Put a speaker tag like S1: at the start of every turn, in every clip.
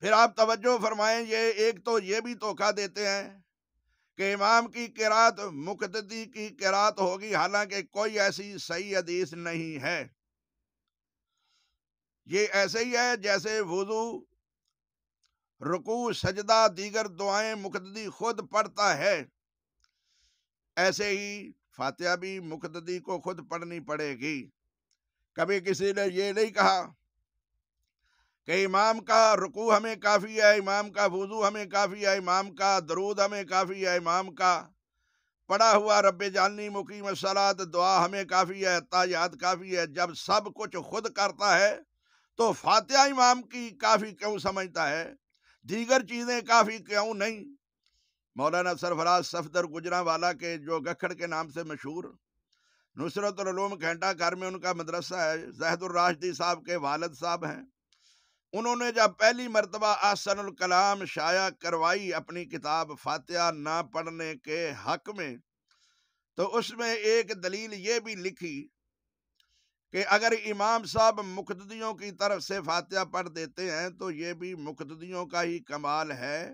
S1: پھر آپ توجہ فرمائیں، یہ ایک تو یہ بھی دھوکہ دیتے ہیں کہ امام کی قرات مقتدی کی قرات ہوگی، حالانکہ کوئی ایسی صحیح حدیث نہیں ہے۔ یہ ایسے ہی ہے جیسے وضو، رکوع، سجدہ، دیگر دعائیں مقتدی خود پڑھتا ہے، ایسے ہی فاتحہ بھی مقتدی کو خود پڑھنی پڑے گی۔ کبھی کسی نے یہ نہیں کہا کہ امام کا رکوع ہمیں کافی ہے، امام کا وضو ہمیں کافی ہے، امام کا درود ہمیں کافی ہے، امام کا پڑھا ہوا رب جعلنی مقیم الصلاۃ دعا ہمیں کافی ہے، تحیات کافی ہے۔ جب سب کچھ خود کرتا ہے تو فاتحہ امام کی کافی کیوں سمجھتا ہے، دیگر چیزیں کافی کیوں نہیں؟ مولانا سرفراز صفدر گجرانوالہ کے جو گکھڑ کے نام سے مشہور، نصرت العلوم گھنٹہ گھر میں ان کا مدرسہ ہے، زاہد الراشدی صاحب کے والد صاحب ہیں۔ انہوں نے جب پہلی مرتبہ احسن الکلام شائع کروائی اپنی کتاب فاتحہ نہ پڑھنے کے حق میں، تو اس میں ایک دلیل یہ بھی لکھی کہ اگر امام صاحب مقتدیوں کی طرف سے فاتحہ پڑھ دیتے ہیں تو یہ بھی مقتدیوں کا ہی کمال ہے،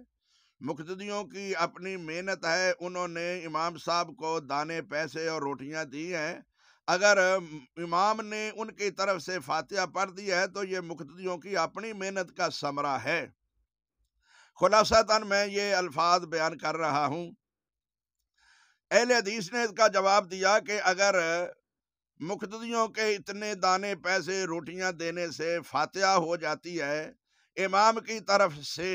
S1: مقتدیوں کی اپنی محنت ہے، انہوں نے امام صاحب کو دانے پیسے اور روٹیاں دی ہیں، اگر امام نے ان کی طرف سے فاتحہ پڑھ دی ہے تو یہ مقتدیوں کی اپنی محنت کا ثمرہ ہے۔ خلاصتاً میں یہ الفاظ بیان کر رہا ہوں، اہل حدیث نے اس کا جواب دیا کہ اگر مقتدیوں کے اتنے دانے پیسے روٹیاں دینے سے فاتحہ ہو جاتی ہے امام کی طرف سے،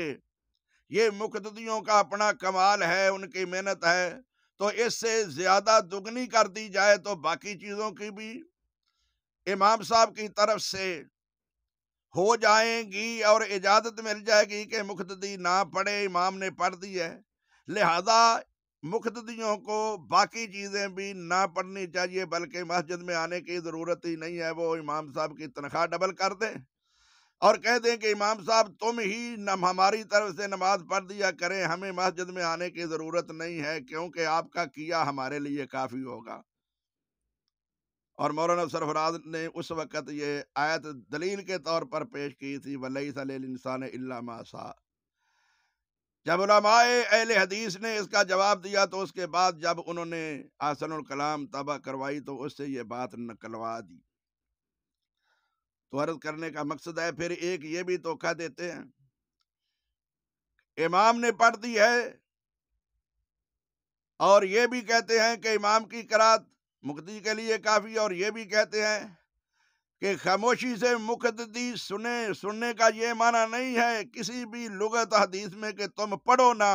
S1: یہ مقتدیوں کا اپنا کمال ہے، ان کی محنت ہے، تو اس سے زیادہ دگنی کر دی جائے تو باقی چیزوں کی بھی امام صاحب کی طرف سے ہو جائیں گی اور اجازت مل جائے گی کہ مقتدی نہ پڑھے، امام نے پڑھ دی ہے، لہذا مقتدیوں کو باقی چیزیں بھی نہ پڑھنی چاہیے، بلکہ مسجد میں آنے کی ضرورت ہی نہیں ہے، وہ امام صاحب کی تنخواہ ڈبل کر دیں اور کہہ دیں کہ امام صاحب تم ہی ہماری طرف سے نماز پڑھ دیا کریں، ہمیں مسجد میں آنے کی ضرورت نہیں ہے، کیونکہ آپ کا کیا ہمارے لیے کافی ہوگا۔ اور مولانا سرفراز نے اس وقت یہ آیت دلیل کے طور پر پیش کی تھی، وَلَيْسَ لِلْإِنسَانِ إِلَّا مَا سَعَىٰ۔ جب علماء اہل حدیث نے اس کا جواب دیا تو اس کے بعد جب انہوں نے احسن الکلام طبع کروائی تو اس سے یہ بات نکلوا دی۔ تو عرض کرنے کا مقصد ہے، پھر ایک یہ بھی دھوکہ دیتے ہیں، امام نے پڑھ دی ہے اور یہ بھی کہتے ہیں کہ امام کی قرات مقتدی کے لیے کافی، اور یہ بھی کہتے ہیں کہ خاموشی سے مقتدی سننے کا یہ معنی نہیں ہے کسی بھی لغت حدیث میں کہ تم پڑھو نہ،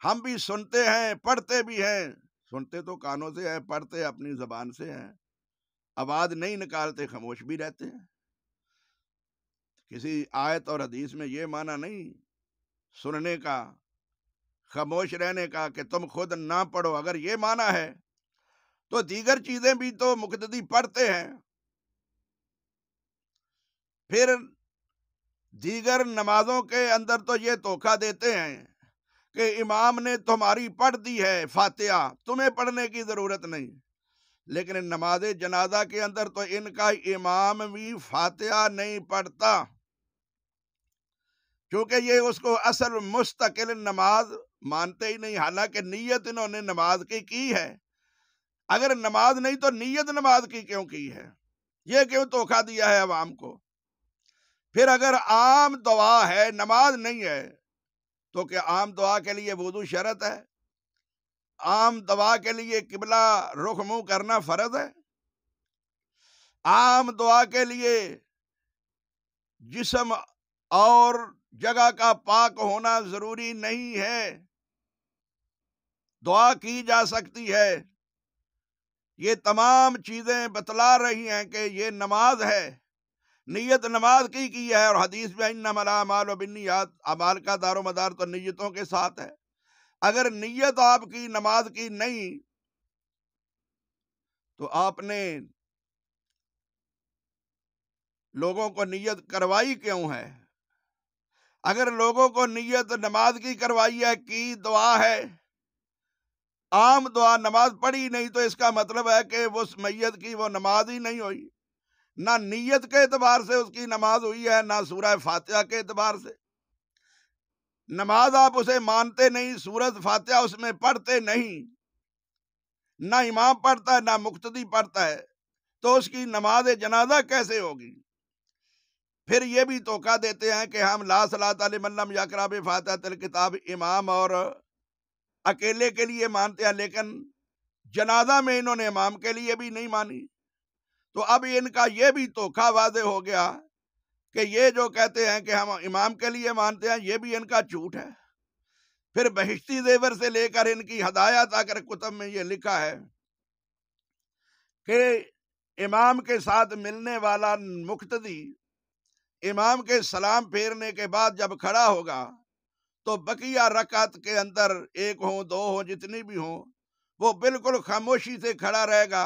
S1: ہم بھی سنتے ہیں، پڑھتے بھی ہیں، سنتے تو کانوں سے ہیں، پڑھتے اپنی زبان سے ہیں، آواز نہیں نکالتے، خاموش بھی رہتے ہیں۔ کسی آیت اور حدیث میں یہ معنی نہیں سننے کا، خاموش رہنے کا کہ تم خود نہ پڑھو، اگر یہ معنی ہے تو دیگر چیزیں بھی تو مقتدی پڑھتے ہیں، پھر دیگر نمازوں کے اندر تو یہ دھوکہ دیتے ہیں کہ امام نے تمہاری پڑھ دی ہے فاتحہ، تمہیں پڑھنے کی ضرورت نہیں، لیکن نماز جنازہ کے اندر تو ان کا امام بھی فاتحہ نہیں پڑھتا، کیونکہ یہ اس کو اصل مستقل نماز مانتے ہی نہیں، حالانکہ نیت انہوں نے نماز کی ہے، اگر نماز نہیں تو نیت نماز کی کیوں کی ہے؟ یہ کیوں دھوکہ دیا ہے عوام کو؟ پھر اگر عام دعا ہے نماز نہیں ہے تو کیا عام دعا کے لیے وضو شرط ہے؟ عام دعا کے لیے قبلہ رخ منہ کرنا فرض ہے؟ عام دعا کے لیے جسم اور جگہ کا پاک ہونا ضروری نہیں ہے، دعا کی جا سکتی ہے۔ یہ تمام چیزیں بتلا رہی ہیں کہ یہ نماز ہے، نیت نماز کی ہے، اور حدیث میں انما الاعمال بالنیات، اعمال کا دار و مدار تو نیتوں کے ساتھ ہے۔ اگر نیت آپ کی نماز کی نہیں تو آپ نے لوگوں کو نیت کروائی کیوں ہے؟ اگر لوگوں کو نیت نماز کی کروائی ہے، کی دعا ہے، عام دعا نماز پڑھی نہیں، تو اس کا مطلب ہے کہ اس میت کی وہ نماز ہی نہیں ہوئی، نہ نیت کے اعتبار سے اس کی نماز ہوئی ہے، نہ سورہ فاتحہ کے اعتبار سے۔ نماز آپ اسے مانتے نہیں، سورۃ فاتحہ اس میں پڑھتے نہیں، نہ امام پڑھتا ہے نہ مقتدی پڑھتا ہے، تو اس کی نماز جنازہ کیسے ہوگی؟ پھر یہ بھی توقع دیتے ہیں کہ ہم لا صلاۃ لمن لم یقرأ بفاتحۃ الکتاب امام اور اکیلے کے لیے مانتے ہیں، لیکن جنازہ میں انہوں نے امام کے لیے بھی نہیں مانی۔ تو اب ان کا یہ بھی توقع واضح ہو گیا کہ یہ جو کہتے ہیں کہ ہم امام کے لیے مانتے ہیں، یہ بھی ان کا جھوٹ ہے۔ پھر بہشتی زیور سے لے کر ان کی ہدایات اگر کتب میں یہ لکھا ہے کہ امام کے ساتھ ملنے والا مقتدی امام کے سلام پھیرنے کے بعد جب کھڑا ہوگا تو بقیہ رکعت کے اندر ایک ہوں دو ہوں جتنی بھی ہوں وہ بالکل خاموشی سے کھڑا رہے گا،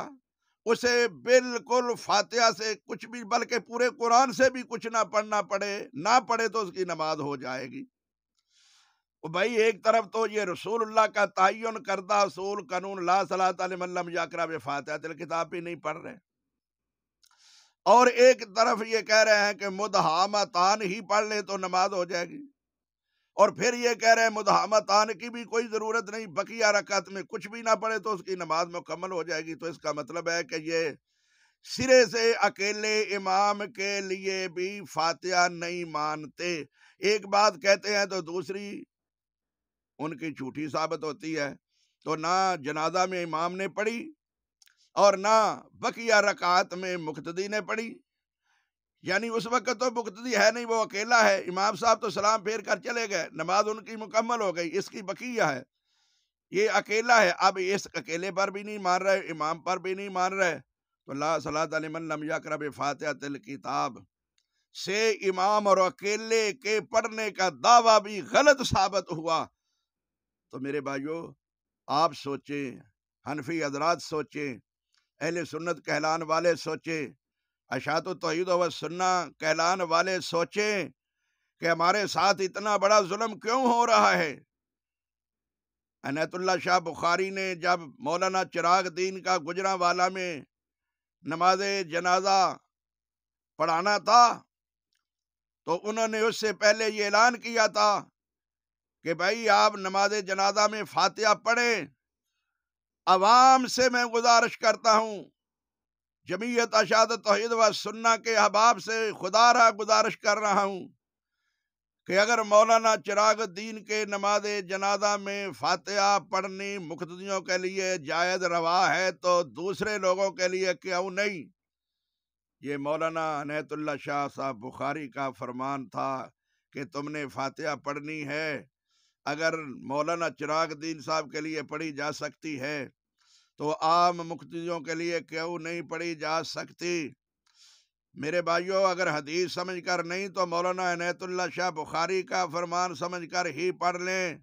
S1: اسے بالکل فاتحہ سے کچھ بھی بلکہ پورے قرآن سے بھی کچھ نہ پڑھنا پڑے، نہ پڑھے تو اس کی نماز ہو جائے گی۔ بھائی ایک طرف تو یہ رسول اللہ کا تعین کردہ اصول قانون لا صلاۃ لمن لم یقرأ بفاتحۃ الکتاب بھی نہیں پڑھ رہے، اور ایک طرف یہ کہہ رہے ہیں کہ مدہامتان ہی پڑھ لیں تو نماز ہو جائے گی، اور پھر یہ کہہ رہے ہیں مدہامتان کی بھی کوئی ضرورت نہیں، بقیہ رکعت میں کچھ بھی نہ پڑھے تو اس کی نماز مکمل ہو جائے گی۔ تو اس کا مطلب ہے کہ یہ سرے سے اکیلے امام کے لیے بھی فاتحہ نہیں مانتے، ایک بات کہتے ہیں تو دوسری ان کی جھوٹی ثابت ہوتی ہے۔ تو نہ جنازہ میں امام نے پڑھی اور نہ بقیہ رکعات میں مقتدی نے پڑھی، یعنی اس وقت تو مقتدی ہے نہیں، وہ اکیلا ہے، امام صاحب تو سلام پھیر کر چلے گئے، نماز ان کی مکمل ہو گئی، اس کی بقیہ ہے، یہ اکیلا ہے۔ اب اس اکیلے پر بھی نہیں مان رہے، امام پر بھی نہیں مان رہے، تو لا صلاۃ لمن لم یقرأ بفاتحۃ الکتاب سے امام اور اکیلے کے پڑھنے کا دعویٰ بھی غلط ثابت ہوا۔ تو میرے بھائیو آپ سوچیں، حنفی حضرات سوچیں، اہل سنت کہلان والے سوچیں، اشاعت التوحید و سنہ کہلان والے سوچیں کہ ہمارے ساتھ اتنا بڑا ظلم کیوں ہو رہا ہے۔ عنایت اللہ شاہ بخاری نے جب مولانا چراغ دین کا گجرانوالہ میں نماز جنازہ پڑھانا تھا تو انہوں نے اس سے پہلے یہ اعلان کیا تھا کہ بھائی آپ نماز جنازہ میں فاتحہ پڑھیں، عوام سے میں گزارش کرتا ہوں، جمعیت اشاعت توحید و سنہ کے احباب سے خدا را گزارش کر رہا ہوں کہ اگر مولانا چراغ الدین کے نماز جنازہ میں فاتحہ پڑھنی مقتدیوں کے لیے جائز روا ہے تو دوسرے لوگوں کے لیے کیوں نہیں؟ یہ مولانا عنایت اللہ شاہ صاحب بخاری کا فرمان تھا کہ تم نے فاتحہ پڑھنی ہے، اگر مولانا چراغ الدین صاحب کے لیے پڑھی جا سکتی ہے تو عام مقتدیوں کے لیے کیوں نہیں پڑھی جا سکتی؟ میرے بھائیوں اگر حدیث سمجھ کر نہیں تو مولانا عنایت اللہ شاہ بخاری کا فرمان سمجھ کر ہی پڑھ لیں۔